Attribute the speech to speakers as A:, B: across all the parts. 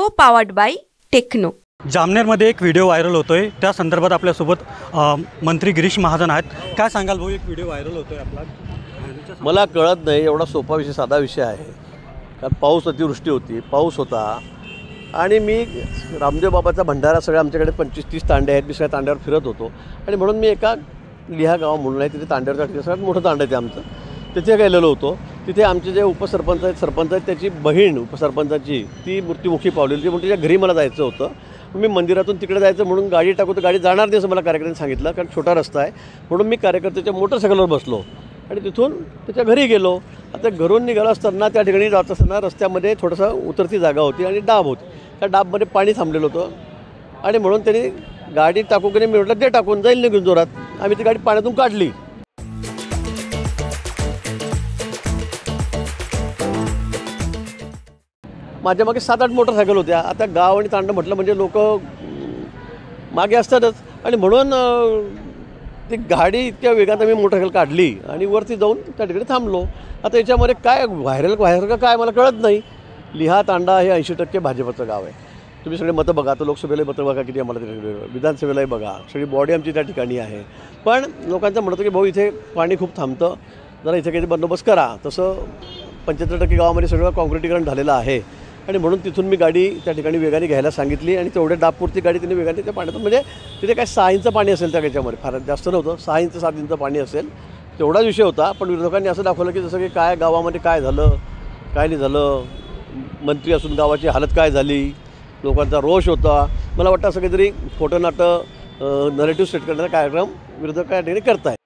A: को powered by techno.
B: जामनेरमध्ये एक video viral होतोय, त्या संदर्भात आपल्यासोबत मंत्री गिरीश महाजन आहेत। काय सांगाल भाऊ, एक व्हिडिओ व्हायरल होतोय आपला?
C: मला कळत नाही, एवढा सोपा विषय, साधा विषय आहे। कारण पाऊस, अतिवृष्टी होती, पाऊस होता आणि मी रामदेव बाबाचा भंडारा, सगळे आमच्याकडे 25-30 तांडे आहेत, मी सगळ्या तांड्यावर फिरत होतो आणि म्हणून मी एका लिहा गाव म्हणून आहे, तिथे तांड्यावरच्या ठिकाणी सगळ्यात मोठं तांडं आहे आमचं, तिथे गेलेलो होतो। तिथे आमचे जे उपसरपंच आहेत, त्याची बहीण उपसरपंचाची ती मृत्युमुखी पावलेली होती, म्हणून तिच्या घरी मला जायचं होतं। मी मंदिरातून तिकडे जायचं म्हणून गाडी टाकू, तर गाडी जाणार नाही असं मला कार्यकर्त्यांनी सांगितलं, कारण छोटा रस्ता आहे। म्हणून मी कार्यकर्त्याच्या मोटरसायकलवर बसलो आणि तिथून त्याच्या घरी गेलो। आता घरून निघालो असताना, त्या ठिकाणी जात असताना रस्त्यामध्ये थोडंसं उतरती जागा होती आणि डाब होती, त्या डाबमध्ये पाणी थांबलेलं होतं आणि म्हणून त्यांनी गाडी टाकू की नाही, मी म्हटलं ते टाकून जाईल निघून जोरात, आम्ही ती गाडी पाण्यातून काढली। माझ्या मागे 7-8 मोटरसायकल होत्या। आता गाव आणि तांडं म्हटलं म्हणजे लोक मागे असतातच आणि म्हणून ती गाडी इतक्या वेगात आम्ही मोटरसायकल काढली आणि वरती जाऊन त्या ठिकाणी थांबलो। आता याच्यामध्ये काय व्हायरल का काय मला कळत नाही। लिहा तांडा हे 80% भाजपचं गाव आहे। तुम्ही सगळे मतं बघा, तर लोकसभेलाही मतं बघा किती आम्हाला, विधानसभेलाही बघा, सगळी बॉडी आमची त्या ठिकाणी आहे। पण लोकांचं म्हणतं की भाऊ इथे पाणी खूप थांबतं, जरा इथे काही बंदोबस्त करा। तसं 75% गावामध्ये सगळं काँक्रिटीकरण झालेलं आहे आणि म्हणून तिथून मी गाडी त्या ठिकाणी वेगाने घ्यायला सांगितली आणि तेवढ्या डाबपुरती गाडी तिने वेगाने त्या पाण्यातून, म्हणजे तिथे काय 6 इंच पाणी असेल त्या त्याच्यामध्ये, फार जास्त नव्हतं, 6 इंच 7 इंच पाणी असेल, तेवढाच विषय होता। पण विरोधकांनी असं दाखवलं की जसं की काय गावामध्ये काय झालं, काय नाही झालं, मंत्री असून गावाची हालत काय झाली, लोकांचा रोष होता। मला वाटतं असं काहीतरी खोटं नाटं नरेटिव्ह सेट करण्याचा कार्यक्रम विरोधक त्या ठिकाणी करत आहेत।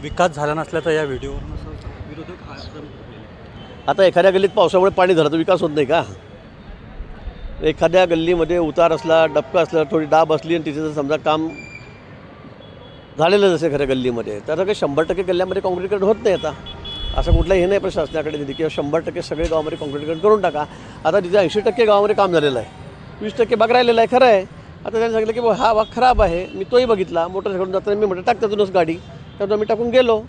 B: विकास झाला नसला तर या व्हिडिओवर विरोधक
C: आता एखाद्या गल्लीत पावसामुळे पाणी झालं तर विकास होत नाही का? एखाद्या गल्लीमध्ये उतार असला, डबका असला, थोडी डाब असली आणि तिथे जर समजा काम झालेलं नसेल खऱ्या गल्लीमध्ये, तर काही 100% गल्ल्यामध्ये काँक्रिटीकरण होत नाही। आता असं कुठलाही हे नाही प्रशासनाकडे निधी किंवा 100% सगळे गावामध्ये काँक्रिटीकरण करून टाका। आता तिथे 80% गावामध्ये काम झालेलं आहे, 20% भाग राहिलेला आहे, खरं आहे। आता त्यांनी सांगितलं की हा भाग खराब आहे, मी तोही बघितला, मोटरसायकलून जाताना मी म्हटलं टाक त्यातूनच गाडी, त्यातून आम्ही टाकून गेलो।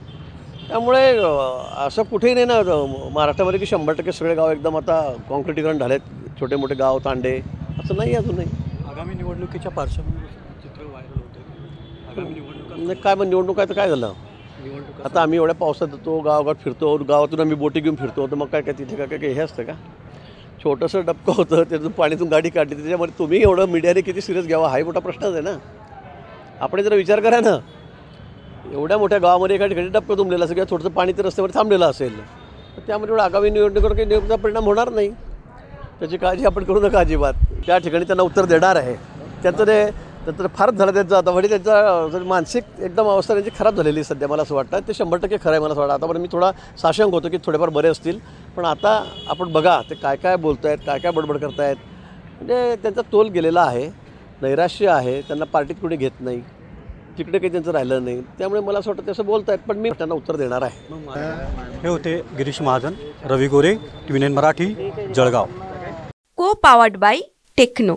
C: त्यामुळे असं कुठेही नाही ना महाराष्ट्रामध्ये की 100% सगळे गाव एकदम आता काँक्रिटीकरण झालेत, छोटे मोठे गाव तांडे, असं नाही अजूनही।
B: आगामी निवडणुकीच्या पार्श्वभूमीवर चित्र व्हायरल होतं, आगामी निवडणूक
C: काय मग निवडणूक आहे तर काय झालं? आता आम्ही एवढ्या पावसात येतो, गावागावात फिरतो, गावातून आम्ही बोटी घेऊन फिरतो, तर मग काय तिथे काय हे असतं का? छोटंसं डबकं होतं, त्यातून पाणीतून गाडी काढली, त्याच्यामध्ये तुम्ही एवढं मीडियाने किती सिरियस घ्यावा हा मोठा प्रश्नच आहे ना। आपण जरा विचार करा ना, एवढ्या मोठ्या गावामध्ये एका ठिकाणी डबकं तुंबलेलं असेल किंवा थोडंसं पाणी ते रस्त्यावर थांबलेलं असेल, तर त्यामध्ये एवढं आगामी निवडणुकीवर काही निवडणुकीचा परिणाम होणार नाही, त्याची काळजी आपण करू नका अजिबात। त्या ठिकाणी त्यांना उत्तर देणार आहे। त्याचं फारच झालं त्यांचं आता, म्हणजे त्यांचा मानसिक एकदम अवस्था त्यांची खराब झालेली सध्या, मला असं वाटतं ते 100% खरं आहे मला असं वाटतं। आतापर्यंत मी थोडा साशंक होतो की थोडेफार बरे असतील, पण आता आपण बघा ते काय काय बोलत आहेत, काय काय बडबड करतायत, म्हणजे त्यांचा तोल गेलेला आहे, नैराश्य आहे, त्यांना पार्टीत कोणी घेत नाही, तिकडे काही त्यांचं राहिलं नाही, त्यामुळे मला असं वाटतं ते असं बोलत आहेत, पण मी त्यांना उत्तर देणार आहे।
B: हे होते गिरीश महाजन, रवी गोरे, TVN मराठी, जळगाव।
A: को पावर्ड बाय टेक्नो।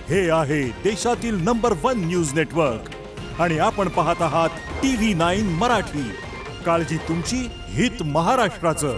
D: हे आहे देशातील नंबर 1 न्यूज नेटवर्क आणि आपण पाहत आहात TV9 मराठी। काळजी तुमची, हित महाराष्ट्राचं।